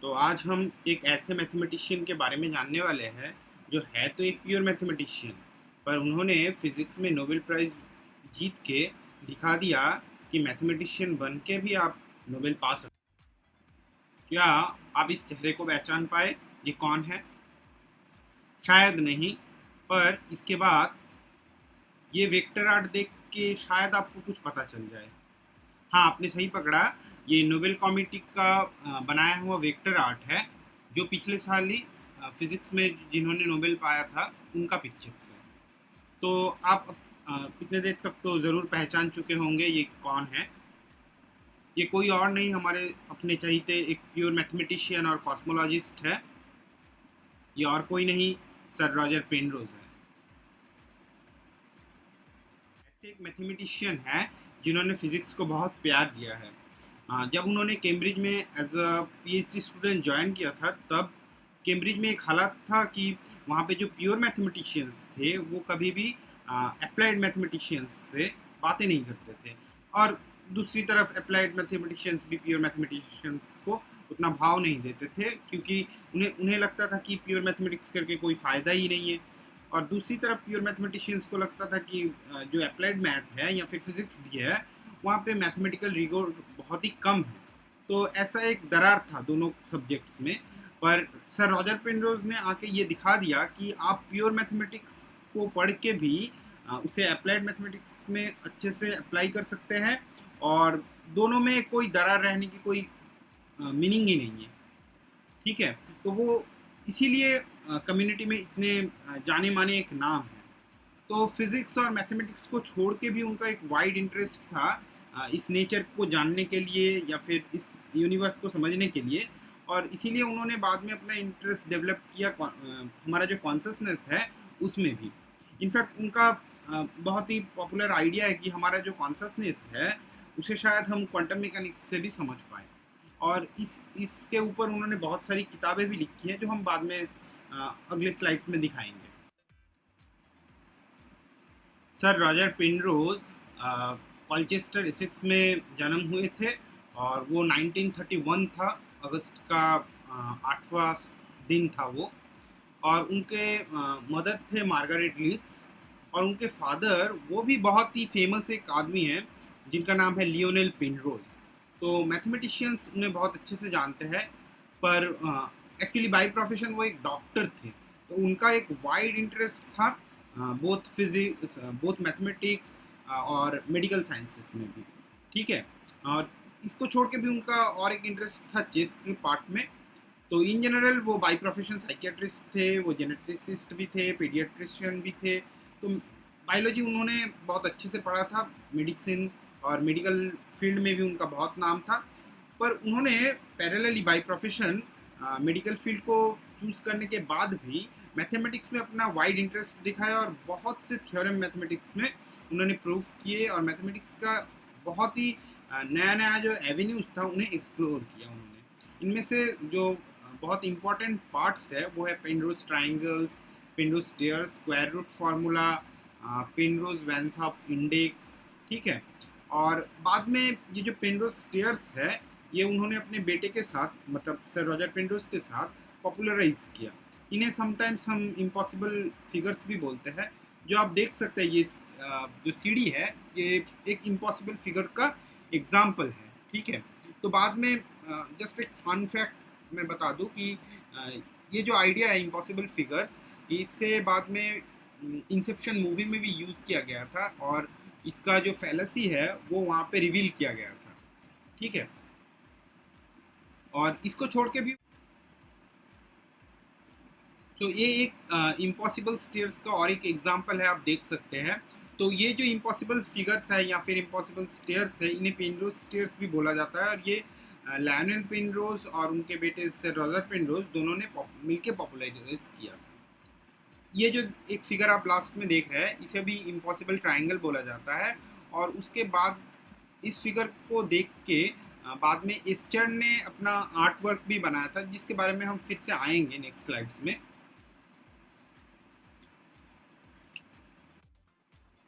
तो आज हम एक ऐसे मैथमेटिशियन के बारे में जानने वाले हैं जो है तो एक प्योर मैथमेटिशियन, पर उन्होंने फिजिक्स में नोबेल प्राइज जीत के दिखा दिया कि मैथमेटिशियन बन के भी आप नोबेल पा सकते। क्या आप इस चेहरे को पहचान पाए? ये कौन है? शायद नहीं, पर इसके बाद ये वेक्टर आर्ट देख के शायद आपको कुछ पता चल जाए। हाँ, आपने सही पकड़ा। ये नोबेल कॉमिटी का बनाया हुआ वेक्टर आर्ट है, जो पिछले साल ही फिजिक्स में जिन्होंने नोबेल पाया था उनका पिक्चर्स है। तो आप इतने देर तक तो ज़रूर पहचान चुके होंगे ये कौन है। ये कोई और नहीं, हमारे अपने चहीते एक प्योर मैथमेटिशियन और कॉस्मोलॉजिस्ट है। ये और कोई नहीं, सर रॉजर पेनरोज है। ऐसे एक मैथमेटिशियन है जिन्होंने फिजिक्स को बहुत प्यार दिया है। जब उन्होंने कैम्ब्रिज में as a PhD student join किया था, तब कैम्ब्रिज में एक हालात था कि वहाँ पे जो प्योर मैथमेटिशियंस थे वो कभी भी अप्लाइड मैथमेटिशियंस से बातें नहीं करते थे, और दूसरी तरफ अप्लाइड मैथमेटिशियंस भी प्योर मैथमेटिशियंस को उतना भाव नहीं देते थे, क्योंकि उन्हें उन्हें लगता था कि प्योर मैथमेटिक्स करके कोई फ़ायदा ही नहीं है। और दूसरी तरफ प्योर मैथमेटिशियंस को लगता था कि जो अप्लाइड मैथ है या फिर फिजिक्स भी है, वहाँ पे मैथमेटिकल रिगोर बहुत ही कम है। तो ऐसा एक दरार था दोनों सब्जेक्ट्स में। पर सर रॉजर पेनरोज ने आके ये दिखा दिया कि आप प्योर मैथमेटिक्स को पढ़ के भी उसे अप्लाइड मैथमेटिक्स में अच्छे से अप्लाई कर सकते हैं, और दोनों में कोई दरार रहने की कोई मीनिंग ही नहीं है। ठीक है, तो वो इसीलिए कम्युनिटी में इतने जाने माने एक नाम है। तो फिजिक्स और मैथमेटिक्स को छोड़ के भी उनका एक वाइड इंटरेस्ट था इस नेचर को जानने के लिए या फिर इस यूनिवर्स को समझने के लिए, और इसीलिए उन्होंने बाद में अपना इंटरेस्ट डेवलप किया हमारा जो कॉन्शसनेस है उसमें भी। इनफैक्ट उनका बहुत ही पॉपुलर आइडिया है कि हमारा जो कॉन्शसनेस है उसे शायद हम क्वांटम मैकेनिक्स से भी समझ पाए। और इसके ऊपर उन्होंने बहुत सारी किताबें भी लिखी हैं जो हम बाद में अगले स्लाइड्स में दिखाएंगे। सर रॉजर पेनरोज कॉलचेस्टर एसेक्स में जन्म हुए थे, और वो 1931 था, अगस्त का 8वां दिन था वो। और उनके मदर थे मार्गारेट लीड्स, और उनके फादर वो भी बहुत ही फेमस एक आदमी हैं जिनका नाम है लियोनेल पेनरोज। तो मैथमेटिशियंस उन्हें बहुत अच्छे से जानते हैं, पर एक्चुअली बाय प्रोफेशन वो एक डॉक्टर थे। तो उनका एक वाइड इंटरेस्ट था बोथ फिजिक्स, बोथ मैथमेटिक्स और मेडिकल साइंसेस में भी। ठीक है, और इसको छोड़ के भी उनका और एक इंटरेस्ट था चेस के पार्ट में। तो इन जनरल वो बाई प्रोफेशन साइकियाट्रिस्ट थे, वो जेनेटिसिस्ट भी थे, पीडियाट्रिशियन भी थे। तो बायोलॉजी उन्होंने बहुत अच्छे से पढ़ा था, मेडिसिन और मेडिकल फील्ड में भी उनका बहुत नाम था। पर उन्होंने parallelly by profession medical field को चूज़ करने के बाद भी मैथमेटिक्स में अपना वाइड इंटरेस्ट दिखाया, और बहुत से थ्योरम मैथमेटिक्स में उन्होंने प्रूव किए, और मैथमेटिक्स का बहुत ही नया नया जो एवेन्यूज था उन्हें एक्सप्लोर किया उन्होंने। इनमें से जो बहुत इंपॉर्टेंट पार्ट्स है वो है Penrose triangles, Penrose stairs, square root formula, Penrose vans of index. ठीक है, और बाद में ये जो पेनरोज स्टेयर्स है ये उन्होंने अपने बेटे के साथ, मतलब सर रॉजर पेनरोज के साथ पॉपुलराइज किया। इन्हें समटाइम्स हम इम्पॉसिबल फिगर्स भी बोलते हैं। जो आप देख सकते हैं, ये जो सीढ़ी है ये एक इम्पॉसिबल फिगर का एग्जाम्पल है। ठीक है, तो बाद में जस्ट एक फन फैक्ट मैं बता दूं कि अ, ये जो आइडिया है इम्पॉसिबल फिगर्स, इससे बाद में इंसेप्शन मूवी में भी यूज़ किया गया था, और इसका जो फैलेसी है वो वहाँ पे रिवील किया गया था। ठीक है, और इसको छोड़ के भी तो ये एक इम्पॉसिबल स्टेयर्स का और एक एग्जांपल है, आप देख सकते हैं। तो ये जो इम्पॉसिबल फिगर्स है या फिर इम्पॉसिबल स्टेयर्स है, इन्हें पेनरोज स्टेयर्स भी बोला जाता है, और ये लायनल पेनरोज और उनके बेटे सर रॉजर पेनरोज दोनों ने मिलकर पॉपुलराइज किया था। ये जो एक फिगर आप लास्ट में देख रहे हैं इसे भी इम्पॉसिबल ट्राइंगल बोला जाता है। और उसके बाद इस फिगर को देख के बाद में एस्चर ने अपना आर्ट वर्क भी बनाया था, जिसके बारे में हम फिर से आएंगे नेक्स्ट स्लाइड्स में।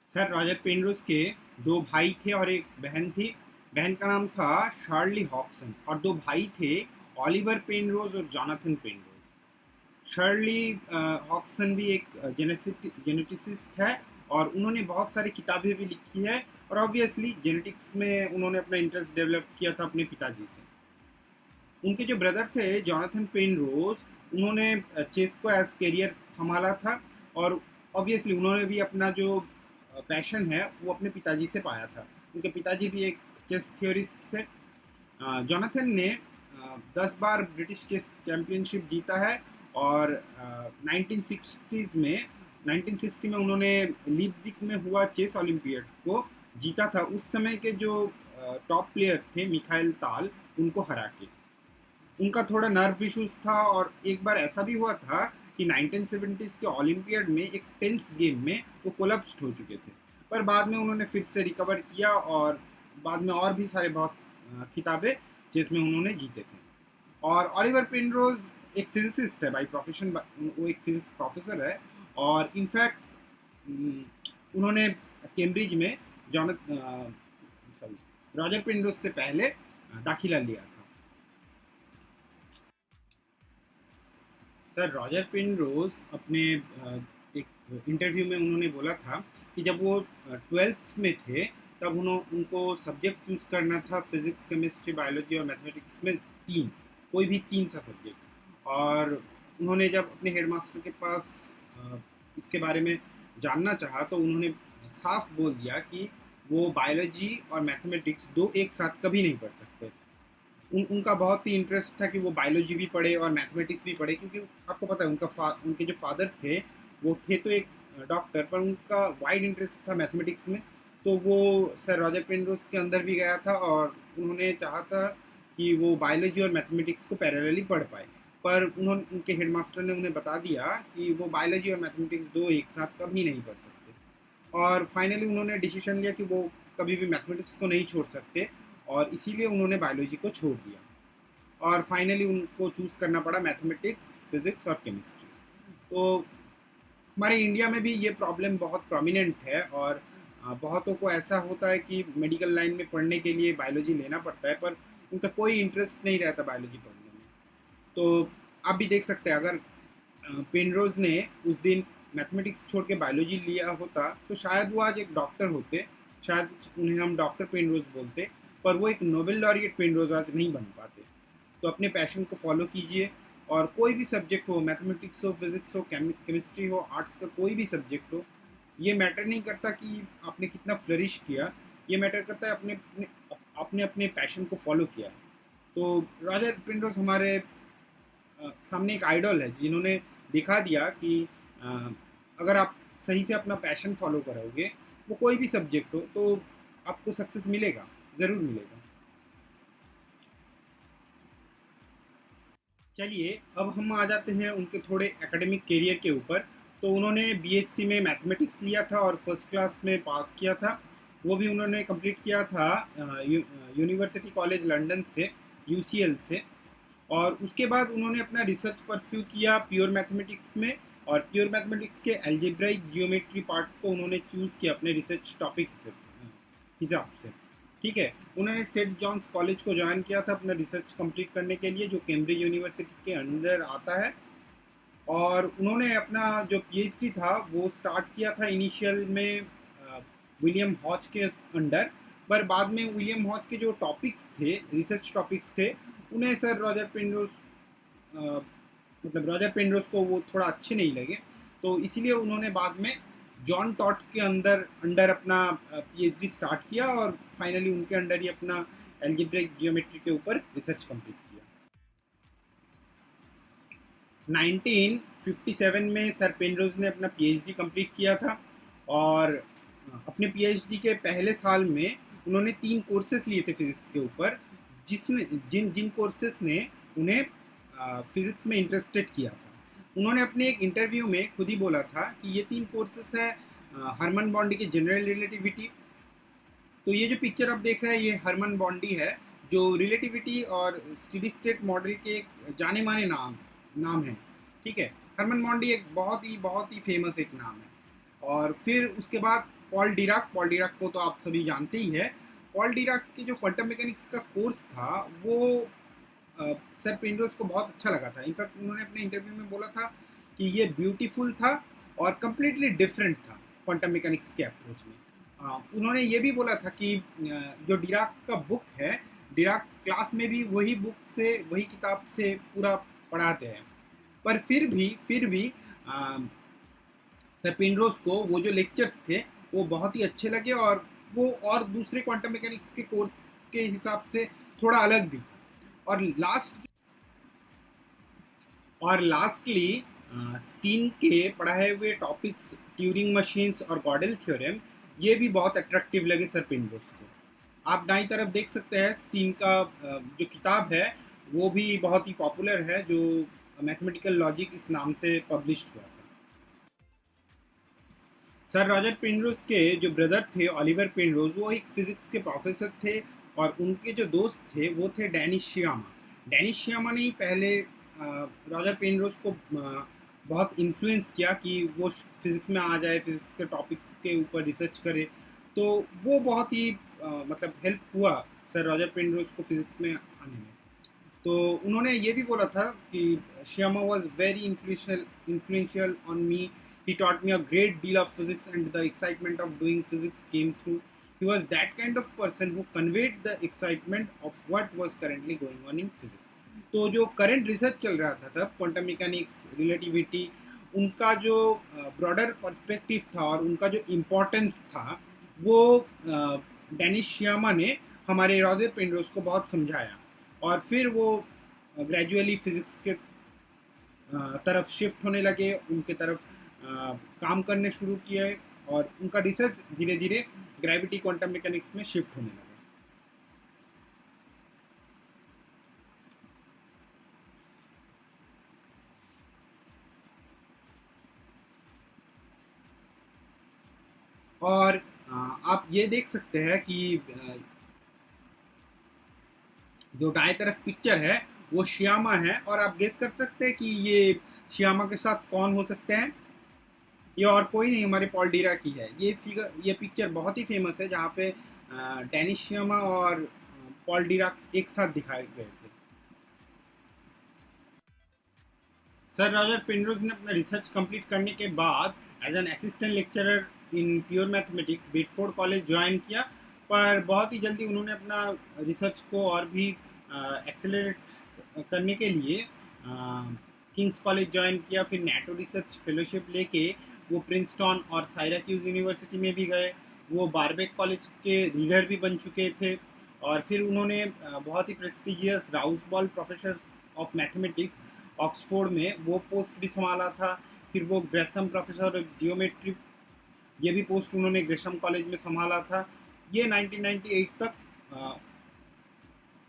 सर रॉजर पेनरोज के दो भाई थे और एक बहन थी। बहन का नाम था शार्ली हॉक्सन, और दो भाई थे ऑलिवर पेनरोज और जॉनथन पेनरोज। शर्ली हॉक्सन भी एक जेनेटिसिस्ट है और उन्होंने बहुत सारी किताबें भी लिखी है और ऑब्वियसली जेनेटिक्स में उन्होंने अपना इंटरेस्ट डेवलप किया था अपने पिताजी से। उनके जो ब्रदर थे जॉनथन पेनरोज, उन्होंने चेस को एज करियर संभाला था और ऑब्वियसली उन्होंने भी अपना जो पैशन है वो अपने पिताजी से पाया था। उनके पिताजी भी एक चेस थियोरिस्ट थे। जोनाथन ने 10 बार ब्रिटिश चेस चैंपियनशिप जीता है और 1960 में उन्होंने लीपजिग में हुआ चेस ओलंपियाड को जीता था। उस समय के जो टॉप प्लेयर थे मिखाइल ताल, उनको हरा के। उनका थोड़ा नर्व इश्यूज था और एक बार ऐसा भी हुआ था कि 1970s के ओलंपियाड में एक टेंस गेम में वो कोलैप्स हो चुके थे, पर बाद में उन्होंने फिर से रिकवर किया और बाद में और भी सारे बहुत खिताबें जिसमें उन्होंने जीते थे। और ऑलिवर पेनरोज एक फिजिसिस्ट है बाई प्रोफेशन, वो एक फिजिक्स प्रोफेसर है और इनफैक्ट उन्होंने कैम्ब्रिज में रॉजर पेनरोज से पहले दाखिला लिया था। सर रॉजर पेनरोज अपने एक इंटरव्यू में उन्होंने बोला था कि जब वो 12th में थे तब उनको सब्जेक्ट चूज करना था फिजिक्स, केमिस्ट्री, बायोलॉजी और मैथमेटिक्स में तीन, कोई भी तीन सा सब्जेक्ट। और उन्होंने जब अपने हेडमास्टर के पास इसके बारे में जानना चाहा तो उन्होंने साफ बोल दिया कि वो बायोलॉजी और मैथमेटिक्स दो एक साथ कभी नहीं पढ़ सकते। उनका बहुत ही इंटरेस्ट था कि वो बायोलॉजी भी पढ़े और मैथमेटिक्स भी पढ़े, क्योंकि आपको पता है उनके जो फादर थे वो थे तो एक डॉक्टर, पर उनका वाइड इंटरेस्ट था मैथमेटिक्स में। तो वो सर रॉजर पेनरोज के अंदर भी गया था और उन्होंने चाहा था कि वो बायोलॉजी और मैथमेटिक्स को पैरेलली पढ़ पाए, पर उनके हेडमास्टर ने उन्हें बता दिया कि वो बायोलॉजी और मैथमेटिक्स दो एक साथ कभी नहीं पढ़ सकते। और फाइनली उन्होंने डिसीजन लिया कि वो कभी भी मैथमेटिक्स को नहीं छोड़ सकते और इसीलिए उन्होंने बायोलॉजी को छोड़ दिया और फाइनली उनको चूज़ करना पड़ा मैथमेटिक्स, फिजिक्स और केमिस्ट्री। तो हमारे इंडिया में भी ये प्रॉब्लम बहुत प्रोमिनेंट है और बहुतों को ऐसा होता है कि मेडिकल लाइन में पढ़ने के लिए बायोलॉजी लेना पड़ता है, पर उनका कोई इंटरेस्ट नहीं रहता बायोलॉजी पढ़ने में। तो आप भी देख सकते हैं, अगर पेनरोज ने उस दिन मैथमेटिक्स छोड़ के बायोलॉजी लिया होता तो शायद वो आज एक डॉक्टर होते, शायद उन्हें हम डॉक्टर पेनरोज बोलते, पर वो एक नोबेल लॉरिएट पेनरोज आज नहीं बन पाते। तो अपने पैशन को फॉलो कीजिए और कोई भी सब्जेक्ट हो, मैथमेटिक्स हो, फिजिक्स हो, केमिस्ट्री हो, आर्ट्स का कोई भी सब्जेक्ट हो, ये मैटर नहीं करता कि आपने कितना फ्लरिश किया, ये मैटर करता है आपने अपने पैशन को फॉलो किया। तो रॉजर पेनरोज हमारे सामने एक आइडल है जिन्होंने दिखा दिया कि अ, अगर आप सही से अपना पैशन फॉलो करोगे, वो कोई भी सब्जेक्ट हो, तो आपको सक्सेस मिलेगा, ज़रूर मिलेगा। चलिए अब हम आ जाते हैं उनके थोड़े एकेडमिक करियर के ऊपर। तो उन्होंने बीएससी में मैथमेटिक्स लिया था और फर्स्ट क्लास में पास किया था। वो भी उन्होंने कंप्लीट किया था यूनिवर्सिटी कॉलेज लंदन से, यूसीएल से। और उसके बाद उन्होंने अपना रिसर्च परस्यू किया प्योर मैथमेटिक्स में और प्योर मैथमेटिक्स के एल्जेब्राइक जियोमेट्री पार्ट को उन्होंने चूज़ किया अपने रिसर्च टॉपिक हिसाब से। ठीक है, उन्होंने सेंट जॉन्स कॉलेज को ज्वाइन किया था अपना रिसर्च कंप्लीट करने के लिए, जो कैम्ब्रिज यूनिवर्सिटी के अंडर आता है। और उन्होंने अपना जो पीएचडी था वो स्टार्ट किया था इनिशियल में विलियम हॉच के अंडर, पर बाद में विलियम हॉच के जो टॉपिक्स थे, रिसर्च टॉपिक्स थे, उन्हें सर रॉजर पेनरोज मतलब रॉजर पेनरोज को वो थोड़ा अच्छे नहीं लगे। तो इसीलिए उन्होंने बाद में जॉन टॉट के अंडर अपना पीएचडी स्टार्ट किया और फाइनली उनके अंडर ही अपना एल्जेब्रिक जियोमेट्री के ऊपर रिसर्च कंप्लीट किया। 1957 में सर पेनरोज ने अपना पीएचडी कंप्लीट किया था और अपने पीएचडी के पहले साल में उन्होंने 3 कोर्सेस लिए थे फिजिक्स के ऊपर, जिसमें जिन कोर्सेस ने उन्हें फिजिक्स में इंटरेस्टेड किया था। उन्होंने अपने एक इंटरव्यू में खुद ही बोला था कि ये 3 कोर्सेस है हरमन बॉन्डी की जनरल रिलेटिविटी। तो ये जो पिक्चर आप देख रहे हैं ये हरमन बॉन्डी है, जो रिलेटिविटी और स्टेडी स्टेट मॉडल के एक जाने माने नाम है। ठीक है, हरमन बॉन्डी एक बहुत ही फेमस एक नाम है। और फिर उसके बाद पॉल डिराक को तो आप सभी जानते ही है। पॉल डिराक के जो क्वांटम मैकेनिक्स का कोर्स था वो सर पेनरोज को बहुत अच्छा लगा था। इनफैक्ट उन्होंने अपने इंटरव्यू में बोला था कि ये ब्यूटीफुल था और कम्प्लीटली डिफरेंट था क्वांटम मैकेनिक्स के अप्रोच में। उन्होंने ये भी बोला था कि जो डिराक का बुक है, डिराक क्लास में भी वही बुक से, वही किताब से पूरा पढ़ाते हैं, पर फिर भी सर पेनरोज को वो जो लेक्चर्स थे वो बहुत ही अच्छे लगे, और वो और दूसरे क्वांटम मैकेनिक्स के कोर्स के हिसाब से थोड़ा अलग भी था। और लास्टली स्टीन के पढ़ाए हुए टॉपिक्स, ट्यूरिंग मशीन्स और गॉडल थ्योरम, ये भी बहुत अट्रैक्टिव लगे सर पेनरोज को। आप दाईं तरफ देख सकते हैं स्टीन का जो किताब है वो भी बहुत ही पॉपुलर है, जो मैथमेटिकल लॉजिक इस नाम से पब्लिश्ड हुआ था। सर रॉजर पेनरोज के जो ब्रदर थे ऑलिवर पेनरोज, वो एक फिजिक्स के प्रोफेसर थे, और उनके जो दोस्त थे वो थे डेनिस शियामा। डेनिस शियामा ने ही पहले रॉजर पेनरोज को बहुत इन्फ्लुएंस किया कि वो फिजिक्स में आ जाए, फिजिक्स के टॉपिक्स के ऊपर रिसर्च करे। तो वो बहुत ही मतलब हेल्प हुआ सर रॉजर पेनरोज को फिजिक्स में आने में। तो उन्होंने ये भी बोला था कि Shyama was very influential on me. He taught me a great deal of physics, and the excitement of doing physics came through. He was that kind of person who conveyed the excitement of what was currently going on in physics. तो जो current research चल रहा था तब, quantum mechanics, relativity, उनका जो broader perspective था और उनका जो इम्पोर्टेंस था, वो डेनिस श्यामा ने हमारे रॉजर पेनरोज को बहुत समझाया, और फिर वो ग्रेजुअली फिजिक्स के तरफ शिफ्ट होने लगे, उनके तरफ काम करने शुरू किए, और उनका रिसर्च धीरे धीरे ग्रेविटी क्वांटम मैकेनिक्स में शिफ्ट होने लगा। और आप ये देख सकते हैं कि जो दाएं तरफ पिक्चर है वो श्यामा है, और आप गेस कर सकते हैं कि ये श्यामा के साथ कौन हो सकते हैं। ये और कोई नहीं, हमारे पॉल डीराक की है। ये पिक्चर बहुत ही फेमस है, जहाँ पे डेनिस श्यामा और पॉल डीराक एक साथ दिखाए गए थे। सर रॉजर पेनरोज ने अपना रिसर्च कंप्लीट करने के बाद as an assistant lecturer in pure mathematics Bedford college join किया, पर बहुत ही जल्दी उन्होंने अपना रिसर्च को और भी एक्सेलरेट करने के लिए किंग्स कॉलेज ज्वाइन किया। फिर नेटो रिसर्च फेलोशिप लेके वो प्रिंसटन और साइराक्यूज यूनिवर्सिटी में भी गए। वो बारबेक कॉलेज के रीडर भी बन चुके थे, और फिर उन्होंने बहुत ही prestigious Rouse Ball professor of mathematics Oxford में वो पोस्ट भी संभाला था। फिर वो ग्रेसम प्रोफेसर ऑफ जियोमेट्री, ये भी पोस्ट उन्होंने ग्रेसम कॉलेज में संभाला था। ये 1998 तक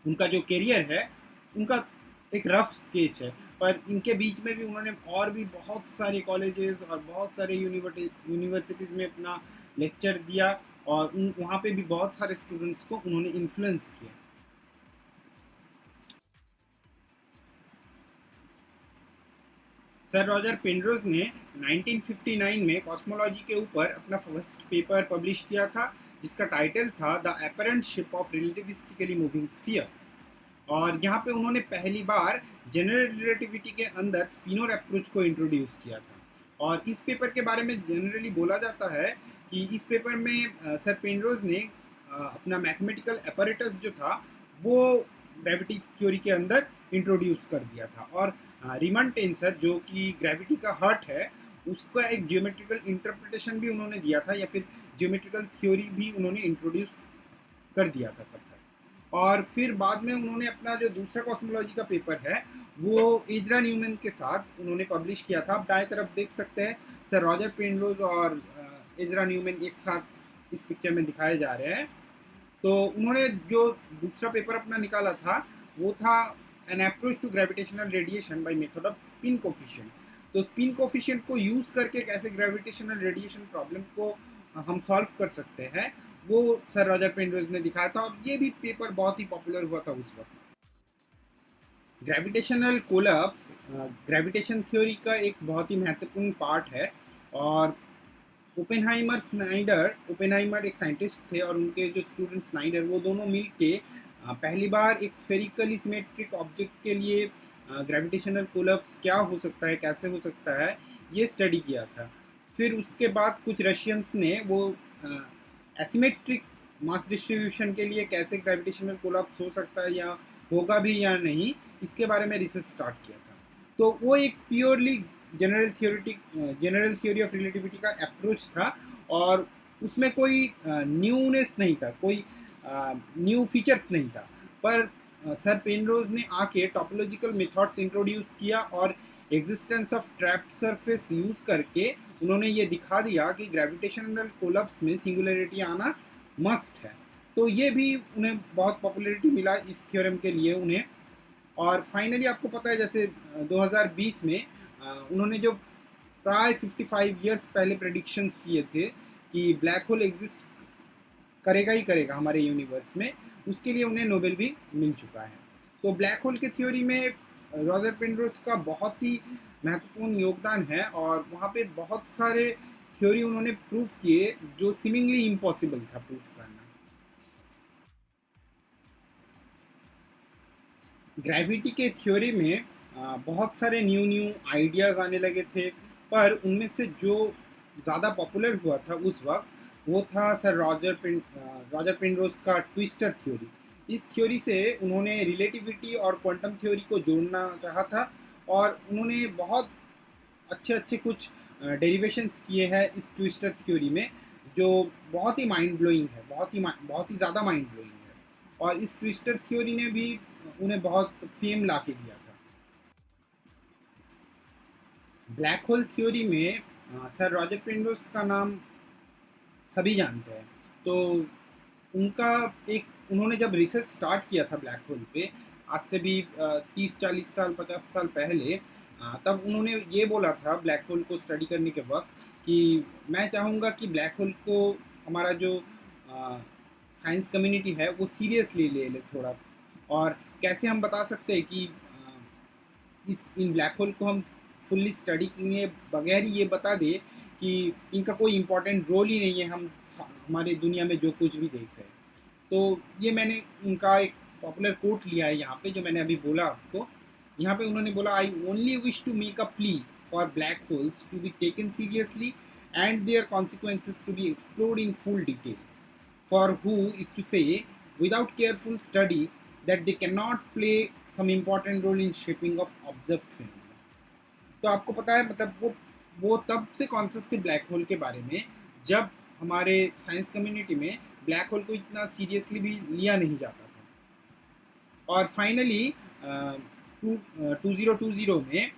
उनका जो करियर है, उनका एक रफ स्केच है, पर इनके बीच में भी उन्होंने और भी बहुत सारे कॉलेजेस और बहुत सारे यूनिवर्सिटीज़ में अपना लेक्चर दिया, और वहाँ पे भी बहुत सारे स्टूडेंट्स को उन्होंने इन्फ्लुएंस किया। सर रॉजर पेनरोज ने 1959 में कॉस्मोलॉजी के ऊपर अपना फर्स्ट पेपर पब्लिश किया था, जिसका टाइटल था the apparent ship of relativistically moving sphere. और यहाँ पे उन्होंने पहली बार जनरल रिलेटिविटी के अंदर स्पिनोर अप्रोच को इंट्रोड्यूस किया था। और इस पेपर के बारे में जनरली बोला जाता है कि इस पेपर में सर पेनरोज ने अपना मैथमेटिकल अपैरेटस जो था वो ग्रेविटी थ्योरी के अंदर इंट्रोड्यूस कर दिया था। और रिमन टेंसर, जो कि ग्रेविटी का हर्ट है, उसका एक जियोमेट्रिकल इंटरप्रिटेशन भी उन्होंने दिया था, या फिर जियोमेट्रिकल थ्योरी भी उन्होंने इंट्रोड्यूस कर दिया था तब तक। और फिर बाद में उन्होंने अपना जो दूसरा कॉस्मोलॉजी का पेपर है वो एजरा न्यूमैन के साथ उन्होंने पब्लिश किया था। आप दाएं तरफ देख सकते हैं सर रॉजर पेनरोज और एजरा न्यूमैन एक साथ इस पिक्चर में दिखाए जा रहे हैं। तो उन्होंने जो दूसरा पेपर अपना निकाला था वो था an approach to gravitational radiation by method of spin coefficient. तो स्पिन कोफिशिएंट को यूज़ करके कैसे ग्रेविटेशनल रेडिएशन प्रॉब्लम को हम सॉल्व कर सकते हैं, वो सर रॉजर पेनरोज ने दिखाया था, और ये भी पेपर बहुत ही पॉपुलर हुआ था उस वक्त। ग्रेविटेशनल कोलैप्स ग्रेविटेशन थ्योरी का एक बहुत ही महत्वपूर्ण पार्ट है। और ओपेनहाइमर एक साइंटिस्ट थे, और उनके जो स्टूडेंट स्नाइडर, वो दोनों मिल के पहली बार एक स्फेरिकली सिमेट्रिक ऑब्जेक्ट के लिए ग्रेविटेशनल कोलैप्स क्या हो सकता है, कैसे हो सकता है, ये स्टडी किया था। फिर उसके बाद कुछ रशियंस ने वो एसिमेट्रिक मास डिस्ट्रीब्यूशन के लिए कैसे ग्रेविटेशनल कोलैप्स हो सकता है या होगा भी या नहीं, इसके बारे में रिसर्च स्टार्ट किया था। तो वो एक purely general theory of relativity का अप्रोच था, और उसमें कोई न्यूनेस नहीं था, कोई न्यू फीचर्स नहीं था। पर सर पेनरोज ने आके टॉपोलॉजिकल मेथड्स इंट्रोड्यूस किया और existence of trapped surface use करके उन्होंने ये दिखा दिया कि ग्रेविटेशनल कोलैप्स में सिंगुलैरिटी आना मस्ट है। तो ये भी उन्हें बहुत पॉपुलैरिटी मिला इस थ्योरम के लिए उन्हें। और फाइनली आपको पता है जैसे 2020 में उन्होंने जो प्राय 55 इयर्स पहले प्रेडिक्शंस किए थे कि ब्लैक होल एग्जिस्ट करेगा ही करेगा हमारे यूनिवर्स में, उसके लिए उन्हें नोबेल भी मिल चुका है। तो ब्लैक होल के थ्योरी में रॉजर पेनरोज का बहुत ही महत्वपूर्ण योगदान है, और वहाँ पे बहुत सारे थ्योरी उन्होंने प्रूव किए जो सीमिंगली इम्पॉसिबल था प्रूव करना। ग्रेविटी के थ्योरी में बहुत सारे न्यू आइडियाज़ आने लगे थे, पर उनमें से जो ज़्यादा पॉपुलर हुआ था उस वक्त वो था सर रॉजर पेनरोज का ट्विस्टर थ्योरी। इस थ्योरी से उन्होंने रिलेटिविटी और क्वांटम थ्योरी को जोड़ना चाहा था, और उन्होंने बहुत अच्छे अच्छे कुछ डेरिवेशंस किए हैं इस ट्विस्टर थ्योरी में, जो बहुत ही माइंड ब्लोइंग है, बहुत ही ज़्यादा माइंड ब्लोइंग है। और इस ट्विस्टर थ्योरी ने भी उन्हें बहुत फेम ला के दिया था। ब्लैक होल थ्योरी में सर रॉजर पेनरोज का नाम सभी जानते हैं। तो उनका एक उन्होंने जब रिसर्च स्टार्ट किया था ब्लैक होल पे, आज से भी 30-40 साल 50 साल पहले, तब उन्होंने ये बोला था ब्लैक होल को स्टडी करने के वक्त कि मैं चाहूँगा कि ब्लैक होल को हमारा जो साइंस कम्युनिटी है वो सीरियसली ले ले थोड़ा, और कैसे हम बता सकते हैं कि इस इन ब्लैक होल को हम फुल्ली स्टडी किए बगैर ही ये बता दे कि इनका कोई इम्पोर्टेंट रोल ही नहीं है हम हमारे दुनिया में जो कुछ भी देख रहे हैं। तो ये मैंने उनका एक पॉपुलर कोट लिया है यहाँ पे, जो मैंने अभी बोला आपको। यहाँ पे उन्होंने बोला, I only wish to make a plea for black holes to be taken seriously and their consequences to be explored in full detail, for who is to say without careful study that they cannot play some important role in shaping of observed phenomena। तो आपको पता है मतलब वो तब से conscious थे black hole के बारे में जब हमारे साइंस कम्युनिटी में ब्लैक होल को इतना सीरियसली भी लिया नहीं जाता था। और फाइनली 2020 में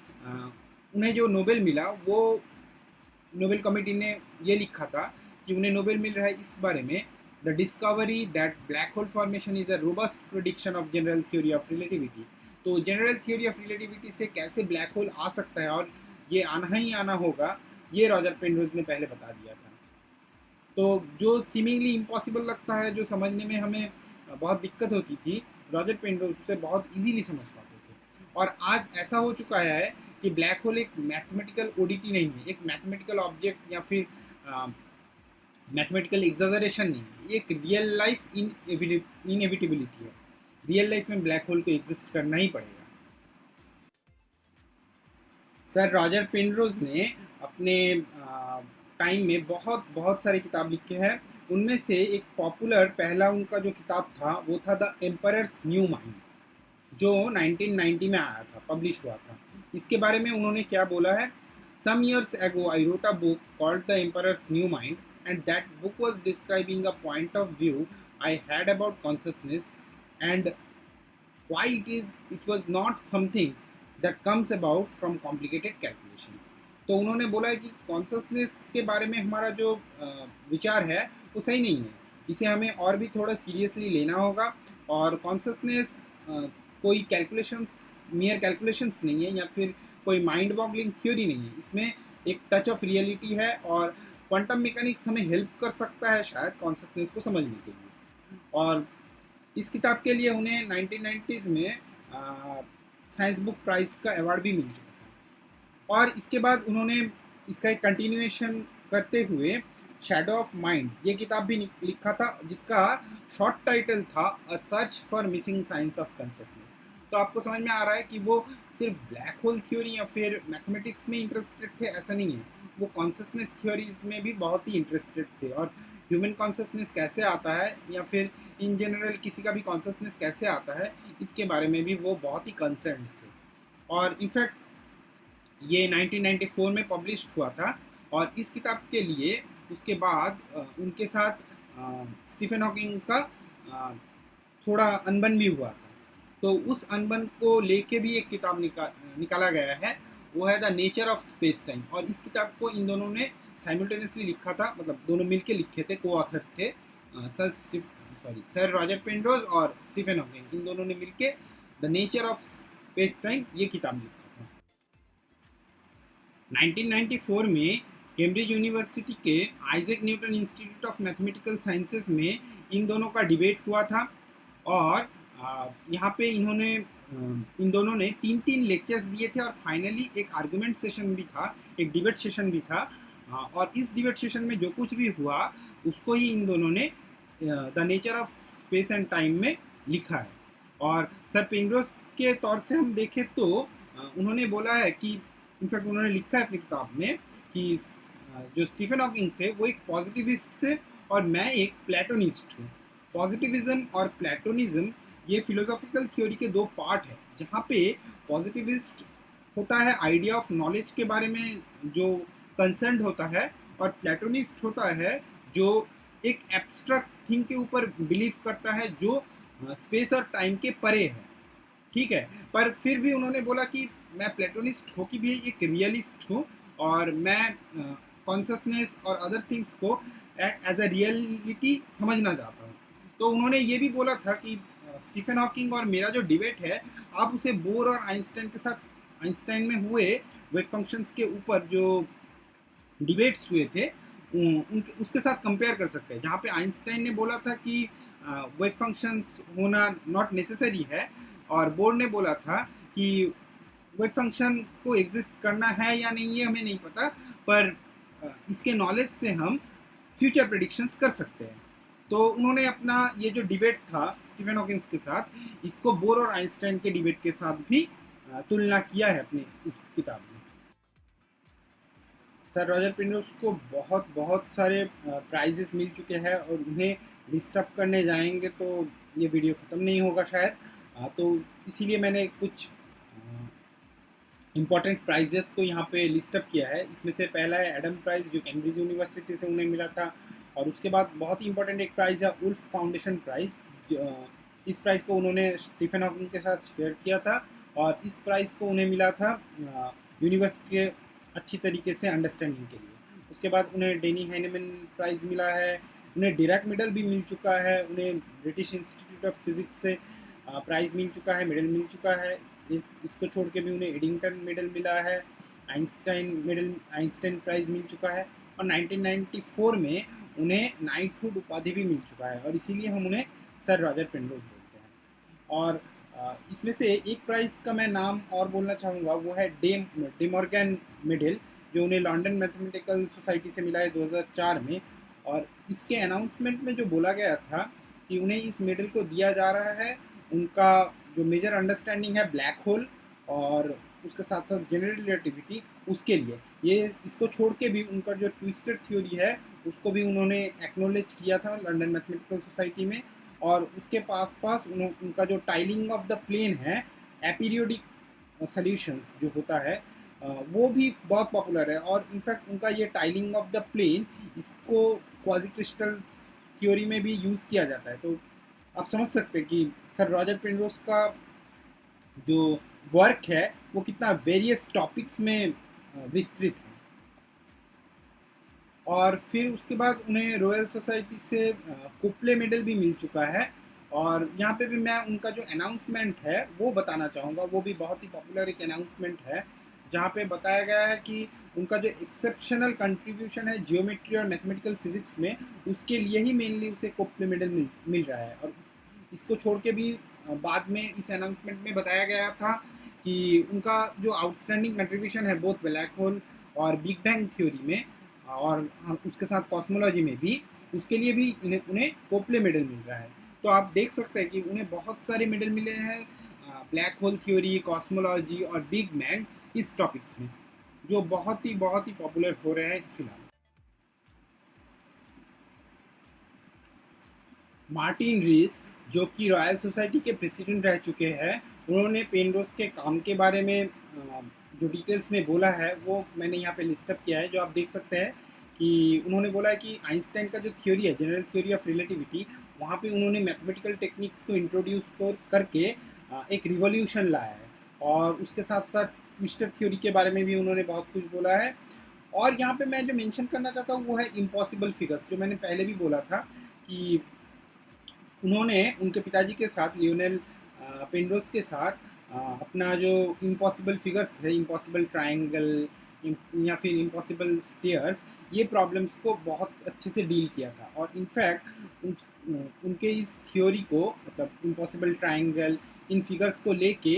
उन्हें जो नोबेल मिला, वो नोबेल कमेटी ने ये लिखा था कि उन्हें नोबेल मिल रहा है इस बारे में, the discovery that black hole formation is a robust prediction of general theory of relativity। तो जनरल थ्योरी ऑफ रिलेटिविटी से कैसे ब्लैक होल आ सकता है और ये आना ही आना होगा, ये रॉजर पेनरोज ने पहले बता दिया था। तो जो सीमिंगली इम्पॉसिबल लगता है, जो समझने में हमें बहुत दिक्कत होती थी, रॉजर पेनरोज उसे बहुत इजीली समझ पाते थे। और आज ऐसा हो चुका है कि ब्लैक होल एक मैथमेटिकल ओडिटी नहीं है, एक मैथमेटिकल ऑब्जेक्ट या फिर मैथमेटिकल एग्जाजरेशन नहीं है, एक रियल लाइफ इनएविटेबिलिटी है। रियल लाइफ में ब्लैक होल को एग्जिस्ट करना ही पड़ेगा। सर रॉजर पेनरोज ने अपने टाइम में बहुत बहुत सारी किताब लिखे हैं। उनमें से एक पॉपुलर पहला उनका जो किताब था वो था द एम्परर्स न्यू माइंड, जो 1990 में आया था, पब्लिश हुआ था। इसके बारे में उन्होंने क्या बोला है, सम years ago I wrote a book called The Emperor's New Mind, and that book was describing a point of view I had about consciousness and why it was not something that comes about from complicated calculations। तो उन्होंने बोला है कि consciousness के बारे में हमारा जो विचार है वो सही नहीं है, इसे हमें और भी थोड़ा सीरियसली लेना होगा। और कॉन्शसनेस कोई मियर कैलकुलेशंस नहीं है या फिर कोई माइंड बॉगलिंग थ्योरी नहीं है, इसमें एक टच ऑफ रियलिटी है, और क्वांटम मैकेनिक्स हमें हेल्प कर सकता है शायद कॉन्शसनेस को समझने के लिए। और इस किताब के लिए उन्हें 1990s में साइंस बुक प्राइज़ का अवार्ड भी मिल चुका था। और इसके बाद उन्होंने इसका एक कंटिन्यूएशन करते हुए शैडो ऑफ माइंड ये किताब भी लिखा था, जिसका शॉर्ट टाइटल था अ search for missing science of consciousness. तो आपको समझ में आ रहा है कि वो सिर्फ ब्लैक होल थ्योरी या फिर मैथमेटिक्स में इंटरेस्टेड थे, ऐसा नहीं है। वो कॉन्शियसनेस थ्योरीज में भी बहुत ही इंटरेस्टेड थे, और ह्यूमन कॉन्शियसनेस कैसे आता है या फिर इन जनरल किसी का भी कॉन्शियसनेस कैसे आता है, इसके बारे में भी वो बहुत ही कंसर्न थे। और इनफैक्ट ये 1994 में पब्लिश्ड हुआ था, और इस किताब के लिए उसके बाद उनके साथ स्टीफन हॉकिंग का थोड़ा अनबन भी हुआ था। तो उस अनबन को लेके भी एक किताब निकाला गया है, वो है the nature of space time. और इस किताब को इन दोनों ने साइमल्टेनियसली लिखा था, मतलब दोनों मिलके लिखे थे, को ऑथर थे सर रॉजर पेनरोज और स्टीफन हॉकिंग, इन दोनों ने मिलके the nature of space time ये किताब लिखा था। 1994 में कैम्ब्रिज यूनिवर्सिटी के Isaac Newton institute of mathematical sciences में इन दोनों का डिबेट हुआ था, और यहाँ पे इन्होंने इन दोनों ने 3-3 लेक्चर्स दिए थे, और फाइनली एक आर्गुमेंट सेशन भी था, एक डिबेट सेशन भी था। और इस डिबेट सेशन में जो कुछ भी हुआ उसको ही इन दोनों ने the nature of space and time में लिखा है। और सर पेनरोज के तौर से हम देखें तो उन्होंने बोला है कि इनफैक्ट उन्होंने लिखा है अपनी किताब में कि जो स्टीफन हॉकिंग थे वो एक पॉजिटिविस्ट थे और मैं एक प्लेटोनिस्ट हूँ। पॉजिटिविज्म और प्लेटोनिज्म ये फिलोसॉफिकल थ्योरी के दो पार्ट है, जहाँ पे पॉजिटिविस्ट होता है आइडिया ऑफ नॉलेज के बारे में जो कंसर्न होता है, और प्लेटोनिस्ट होता है जो एक एब्स्ट्रैक्ट थिंग के ऊपर बिलीव करता है जो स्पेस और टाइम के परे है। ठीक है, पर फिर भी उन्होंने बोला कि मैं प्लेटोनिस्ट हो कि भी एक रियलिस्ट हूँ, और मैं कॉन्शसनेस और अदर थिंग्स को एज अ रियलिटी समझना चाहता हूँ। तो उन्होंने ये भी बोला था कि स्टीफन हॉकिंग और मेरा जो डिबेट है, आप उसे बोर और आइंस्टाइन के साथ, आइंस्टाइन में हुए वेव फंक्शंस के ऊपर जो डिबेट्स हुए थे उनके उसके साथ कंपेयर कर सकते हैं, जहाँ पे आइंस्टाइन ने बोला था कि वेव फंक्शंस होना नॉट नेसेसरी है, और बोर ने बोला था कि वेव फंक्शन को एग्जिस्ट करना है या नहीं ये हमें नहीं पता, पर इसके नॉलेज से हम फ्यूचर प्रेडिक्शंस कर सकते हैं। तो उन्होंने अपना ये जो डिबेट था स्टीफन हॉकिंस के साथ, इसको बोर और आइंस्टाइन के डिबेट के साथ भी तुलना किया है अपने इस किताब में। सर रॉजर पेनरोज को बहुत बहुत सारे प्राइजेस मिल चुके हैं, और उन्हें लिस्ट अप करने जाएंगे तो ये वीडियो ख़त्म नहीं होगा शायद। तो इसीलिए मैंने कुछ इम्पॉर्टेंट प्राइजेस को यहाँ पे लिस्ट अप किया है। इसमें से पहला है एडम प्राइज़, जो कैम्ब्रिज यूनिवर्सिटी से उन्हें मिला था, और उसके बाद बहुत ही इंपॉर्टेंट एक प्राइज़ है उल्फ फाउंडेशन प्राइज़। इस प्राइज़ को उन्होंने स्टीफन हॉकिंग के साथ शेयर किया था, और इस प्राइज़ को उन्हें मिला था यूनिवर्स के अच्छी तरीके से अंडरस्टैंडिंग के लिए। उसके बाद उन्हें डेनी हैनेमन प्राइज़ मिला है, उन्हें डिरैक मेडल भी मिल चुका है, उन्हें ब्रिटिश इंस्टीट्यूट ऑफ फिजिक्स से प्राइज़ मिल चुका है, मेडल मिल चुका है। इसको छोड़ के भी उन्हें एडिंगटन मेडल मिला है, आइंस्टाइन प्राइज़ मिल चुका है, और 1994 में उन्हें नाइटहुड उपाधि भी मिल चुका है, और इसीलिए हम उन्हें सर रॉजर पेनरोज बोलते हैं। और इसमें से एक प्राइज़ का मैं नाम और बोलना चाहूँगा, वो है डे मॉर्गन मेडल, जो उन्हें लंदन मैथमेटिकल सोसाइटी से मिला है 2004 में। और इसके अनाउंसमेंट में जो बोला गया था कि उन्हें इस मेडल को दिया जा रहा है उनका जो मेजर अंडरस्टैंडिंग है ब्लैक होल और उसके साथ साथ जनरल रिलेटिविटी, उसके लिए। ये इसको छोड़ के भी उनका जो ट्विस्टेड थ्योरी है उसको भी उन्होंने एक्नोलेज किया था लंदन मैथमेटिकल सोसाइटी में। और उसके पास पास उनका जो टाइलिंग ऑफ द प्लेन है, एपीरियोडिक सॉल्यूशंस जो होता है, वो भी बहुत पॉपुलर है। और इनफैक्ट उनका ये टाइलिंग ऑफ द प्लेन, इसको क्वाजी क्रिस्टल थ्योरी में भी यूज़ किया जाता है। तो आप समझ सकते हैं कि सर रॉजर पेनरोज का जो वर्क है वो कितना वेरियस टॉपिक्स में विस्तृत है। और फिर उसके बाद उन्हें रॉयल सोसाइटी से कुपले मेडल भी मिल चुका है। और यहाँ पे भी मैं उनका जो अनाउंसमेंट है वो बताना चाहूँगा, वो भी बहुत ही पॉपुलर एक अनाउंसमेंट है, जहाँ पे बताया गया है कि उनका जो एक्सेप्शनल कंट्रीब्यूशन है जियोमेट्री और मैथमेटिकल फिजिक्स में, उसके लिए ही मेनली उसे कुपले मेडल मिल रहा है। और इसको छोड़ के भी बाद में इस अनाउंसमेंट में बताया गया था कि उनका जो आउटस्टैंडिंग कंट्रीब्यूशन है बोथ ब्लैक होल और बिग बैंग थ्योरी में, और उसके साथ कॉस्मोलॉजी में भी, उसके लिए भी उन्हें कोपले मेडल मिल रहा है। तो आप देख सकते हैं कि उन्हें बहुत सारे मेडल मिले हैं ब्लैक होल थ्योरी, कॉस्मोलॉजी और बिग बैंग इस टॉपिक्स में, जो बहुत ही पॉपुलर हो रहे हैं फिलहाल। मार्टिन रीस, जो कि रॉयल सोसाइटी के प्रेसिडेंट रह चुके हैं, उन्होंने पेनरोज के काम के बारे में जो डिटेल्स में बोला है वो मैंने यहाँ पे लिस्टअप किया है, जो आप देख सकते हैं कि उन्होंने बोला है कि आइंस्टाइन का जो थ्योरी है, जनरल थ्योरी ऑफ रिलेटिविटी, वहाँ पे उन्होंने मैथमेटिकल टेक्निक्स को इंट्रोड्यूस करके एक रिवॉल्यूशन लाया है। और उसके साथ साथ ट्विस्टर थ्योरी के बारे में भी उन्होंने बहुत कुछ बोला है। और यहाँ पे मैं जो मेंशन करना चाहता हूँ वो है इम्पॉसिबल फिगर्स, जो मैंने पहले भी बोला था कि उन्होंने उनके पिताजी के साथ, लियोनेल पेंडोस के साथ, अपना जो इम्पॉसिबल फिगर्स है, इम्पॉसिबल ट्रायंगल या फिर इम्पॉसिबल स्टेयर्स, ये प्रॉब्लम्स को बहुत अच्छे से डील किया था। और इनफैक्ट उनके इस थ्योरी को, मतलब इम्पॉसिबल ट्रायंगल, इन फिगर्स को लेके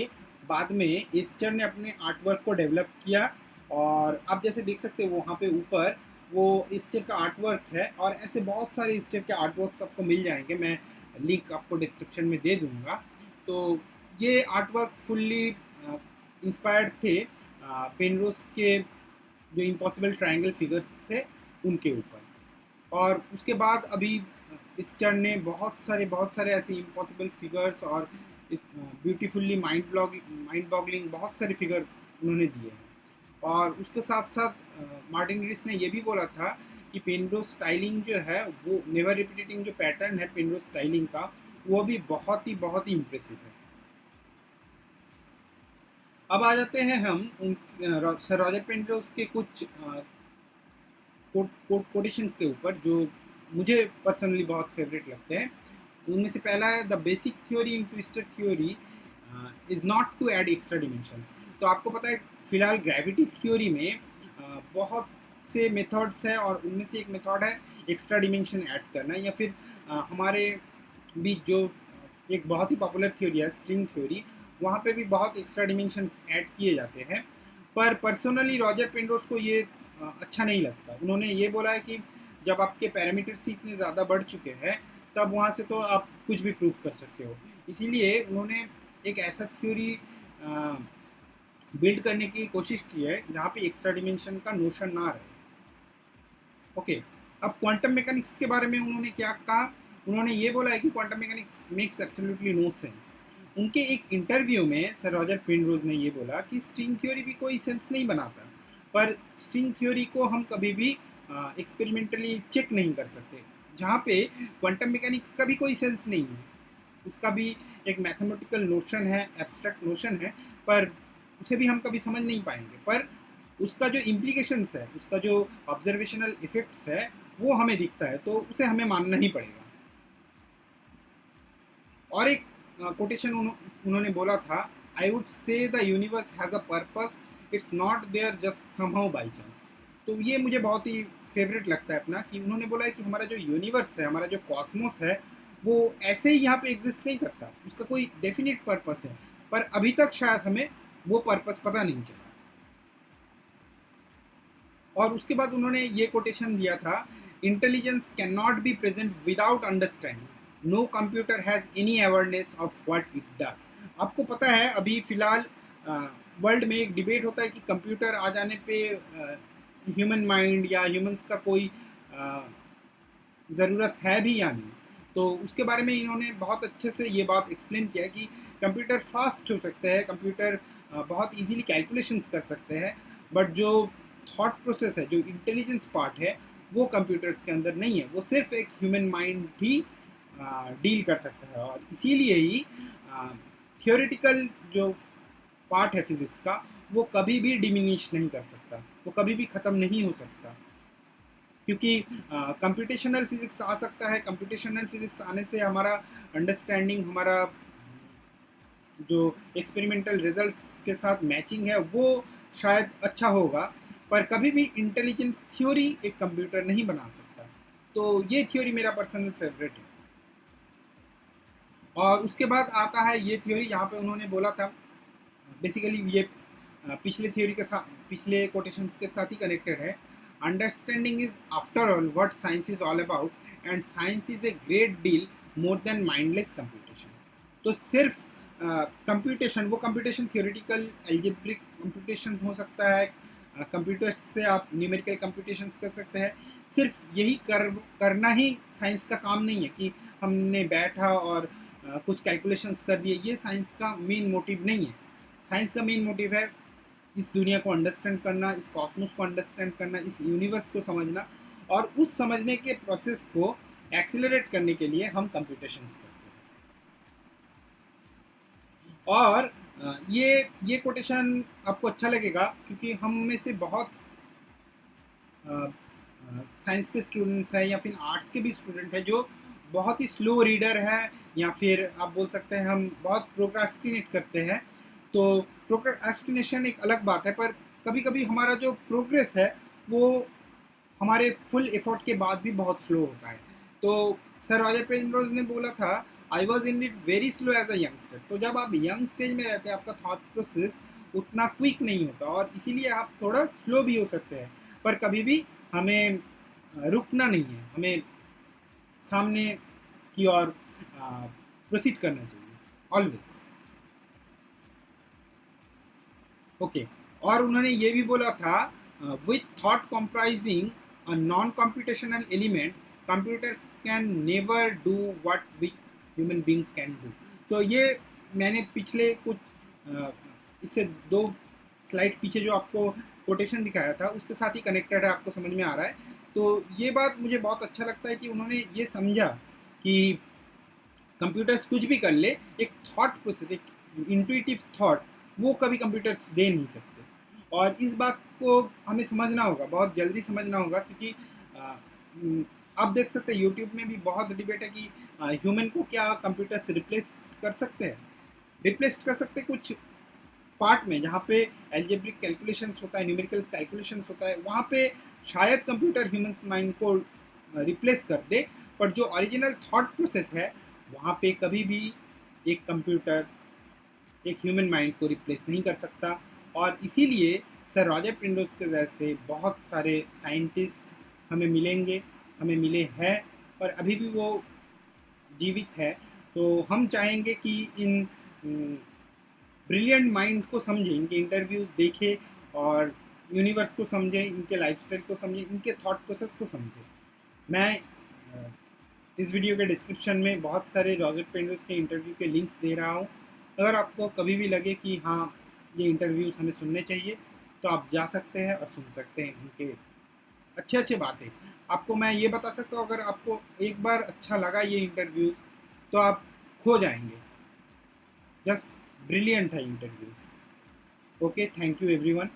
बाद में एस्टर ने अपने आर्टवर्क को डेवलप किया। और आप जैसे देख सकते हो वहाँ पे ऊपर वो एस्टर का आर्टवर्क है, और ऐसे बहुत सारे एस्टर के आर्टवर्क आपको मिल जाएंगे, मैं लिंक आपको डिस्क्रिप्शन में दे दूंगा। तो ये आर्टवर्क फुल्ली इंस्पायर्ड थे पेनरोज के जो इम्पॉसिबल ट्रायंगल फिगर्स थे उनके ऊपर। और उसके बाद अभी स्टर ने बहुत सारे ऐसे इम्पॉसिबल फिगर्स और ब्यूटीफुल्ली माइंड बॉगलिंग बहुत सारे फिगर उन्होंने दिए हैं। और उसके साथ साथ मार्टिन रीस ने ये भी बोला था कि पेनरोज स्टाइलिंग जो है, वो नेवर रिपीटिंग जो पैटर्न है पेनरोज स्टाइलिंग का, वो भी बहुत ही इम्प्रेसिव है। अब आ जाते हैं हम सर रॉजर पेनरोज के कुछ कोटेशन के ऊपर, जो मुझे पर्सनली बहुत फेवरेट लगते हैं। उनमें से पहला है, the basic theory in twistor theory is not to add extra dimensions. तो आपको पता है फिलहाल ग्रेविटी थ्योरी में बहुत से मेथड्स हैं, और उनमें से एक मेथड है एक्स्ट्रा डिमेंशन ऐड करना, या फिर हमारे बीच जो एक बहुत ही पॉपुलर थ्योरी है स्ट्रिंग थ्योरी, वहाँ पे भी बहुत एक्स्ट्रा डिमेंशन ऐड किए जाते हैं। पर पर्सनली रॉजर पेनरोज को ये अच्छा नहीं लगता। उन्होंने ये बोला है कि जब आपके पैरामीटर्स इतने ज़्यादा बढ़ चुके हैं, तब वहाँ से तो आप कुछ भी प्रूव कर सकते हो। इसीलिए उन्होंने एक ऐसा थ्योरी बिल्ड करने की कोशिश की है जहाँ पे एक्स्ट्रा डिमेंशन का नोशन ना रहे। ओके, अब क्वांटम मैकेनिक्स के बारे में उन्होंने क्या कहा? उन्होंने ये बोला है कि quantum mechanics makes absolutely no sense. उनके एक इंटरव्यू में सर रॉजर पेनरोज ने ये बोला कि स्ट्रिंग थ्योरी भी कोई सेंस नहीं बनाता, पर स्ट्रिंग थ्योरी को हम कभी भी एक्सपेरिमेंटली चेक नहीं कर सकते। जहाँ पे क्वांटम मैकेनिक्स का भी कोई सेंस नहीं है, उसका भी एक मैथमेटिकल नोशन है, एब्स्ट्रैक्ट नोशन है, पर उसे भी हम कभी समझ नहीं पाएंगे। पर उसका जो इम्प्लीकेशंस है, उसका जो ऑब्जर्वेशनल इफेक्ट्स है, वो हमें दिखता है, तो उसे हमें मानना ही पड़ेगा। और एक कोटेशन उन्होंने बोला था, I would say the universe has a purpose, it's not there just somehow by chance. तो ये मुझे बहुत ही फेवरेट लगता है अपना, कि उन्होंने बोला है कि हमारा जो यूनिवर्स है, हमारा जो कॉस्मोस है, वो ऐसे ही यहाँ पे एग्जिस्ट नहीं करता, उसका कोई डेफिनेट पर्पस है, पर अभी तक शायद हमें वो पर्पस पता नहीं चला। और उसके बाद उन्होंने ये कोटेशन दिया था, intelligence can not be present without understanding, no computer has any awareness of what it does. आपको पता है अभी फिलहाल वर्ल्ड में एक डिबेट होता है कि कंप्यूटर आ जाने पे ह्यूमन माइंड या ह्यूमंस का कोई ज़रूरत है भी या नहीं। तो उसके बारे में इन्होंने बहुत अच्छे से ये बात एक्सप्लेन किया कि कंप्यूटर फास्ट हो सकते हैं, कंप्यूटर बहुत इजीली कैलकुलेशंस कर सकते हैं, बट जो थॉट प्रोसेस है, जो इंटेलिजेंस पार्ट है, वो कंप्यूटर्स के अंदर नहीं है। वो सिर्फ एक ह्यूमन माइंड ही डील कर सकता है। और इसीलिए ही थियोरेटिकल जो पार्ट है फिजिक्स का, वो कभी भी डिमिनिश नहीं कर सकता, वो कभी भी ख़त्म नहीं हो सकता। क्योंकि कंप्यूटेशनल फिजिक्स आ सकता है, कंप्यूटेशनल फिजिक्स आने से हमारा अंडरस्टैंडिंग, हमारा जो एक्सपेरिमेंटल रिजल्ट्स के साथ मैचिंग है, वो शायद अच्छा होगा, पर कभी भी इंटेलिजेंट थ्योरी एक कंप्यूटर नहीं बना सकता। तो ये थ्योरी मेरा पर्सनल फेवरेट है। और उसके बाद आता है ये थ्योरी, यहाँ पे उन्होंने बोला था, बेसिकली ये पिछले थ्योरी के साथ, पिछले कोटेशंस के साथ ही कनेक्टेड है। Understanding is, after all, what science is all about, and science is a great deal more than mindless computation. तो सिर्फ कंप्यूटेशन, वो कंप्यूटेशन थियोरेटिकल एल्जेब्रिक कंप्यूटेशन हो सकता है, कंप्यूटर्स से आप न्यूमेरिकल कंप्यूटेशन कर सकते हैं। सिर्फ यही करना ही साइंस का काम नहीं है कि हमने बैठा और कुछ कैलकुलेशंस कर दिए। ये साइंस का मेन मोटिव नहीं है। साइंस का मेन मोटिव है इस दुनिया को अंडरस्टैंड करना, इस कॉस्मोस को अंडरस्टैंड करना, इस यूनिवर्स को समझना, और उस समझने के प्रोसेस को एक्सीलरेट करने के लिए हम कंप्यूटेशंस करते हैं। और ये कोटेशन आपको अच्छा लगेगा क्योंकि हम में से बहुत साइंस के स्टूडेंट्स हैं या फिर आर्ट्स के भी स्टूडेंट हैं जो बहुत ही स्लो रीडर है, या फिर आप बोल सकते हैं हम बहुत प्रोक्रास्टिनेट करते हैं। तो प्रोक्रास्टिनेशन एक अलग बात है, पर कभी कभी हमारा जो प्रोग्रेस है वो हमारे फुल एफर्ट के बाद भी बहुत स्लो होता है। तो सर रॉजर पेनरोज ने बोला था, I was in it very slow as a youngster. तो जब आप यंग स्टेज में रहते हैं आपका थॉट प्रोसेस उतना क्विक नहीं होता, और इसीलिए आप थोड़ा स्लो भी हो सकते हैं। पर कभी भी हमें रुकना नहीं है, हमें सामने की ओर प्रोसीड करना चाहिए ऑलवेज। ओके, और उन्होंने ये भी बोला था, with thought comprising a non computational element, computers can never do what we human beings can do. तो ये मैंने पिछले कुछ इससे 2 स्लाइड पीछे जो आपको कोटेशन दिखाया था उसके साथ ही कनेक्टेड है, आपको समझ में आ रहा है। तो ये बात मुझे बहुत अच्छा लगता है कि उन्होंने ये समझा कि कंप्यूटर्स कुछ भी कर ले, एक थॉट प्रोसेस, एक इंट्यूटिव थॉट वो कभी कंप्यूटर्स दे नहीं सकते। और इस बात को हमें समझना होगा, बहुत जल्दी समझना होगा, क्योंकि आप देख सकते हैं यूट्यूब में भी बहुत डिबेट है कि ह्यूमन को क्या कंप्यूटर्स रिप्लेस कर सकते हैं। रिप्लेस कर सकते कुछ पार्ट में, जहाँ पे एल्जेब्रिक कैलकुलेशंस होता है, न्यूमेरिकल कैलकुलेशंस होता है, वहाँ पे शायद कंप्यूटर ह्यूमन माइंड को रिप्लेस कर दे। पर जो ओरिजिनल थॉट प्रोसेस है वहाँ पे कभी भी एक कंप्यूटर एक ह्यूमन माइंड को रिप्लेस नहीं कर सकता। और इसीलिए सर रॉजर पेनरोज के जैसे बहुत सारे साइंटिस्ट हमें मिलेंगे, हमें मिले हैं, और अभी भी वो जीवित है। तो हम चाहेंगे कि इन ब्रिलियंट माइंड को समझें, इनके इंटरव्यूज देखें और यूनिवर्स को समझें, इनके लाइफस्टाइल को समझें, इनके थॉट प्रोसेस को समझें। मैं इस वीडियो के डिस्क्रिप्शन में बहुत सारे रॉजर पेनरोज के इंटरव्यू के लिंक्स दे रहा हूँ। अगर आपको कभी भी लगे कि हाँ ये इंटरव्यूज़ हमें सुनने चाहिए तो आप जा सकते हैं और सुन सकते हैं उनके अच्छे अच्छे बातें। आपको मैं ये बता सकता हूँ, अगर आपको एक बार अच्छा लगा ये इंटरव्यूज़ तो आप खो जाएंगे। जस्ट ब्रिलियंट है interviews. Okay, thank you everyone.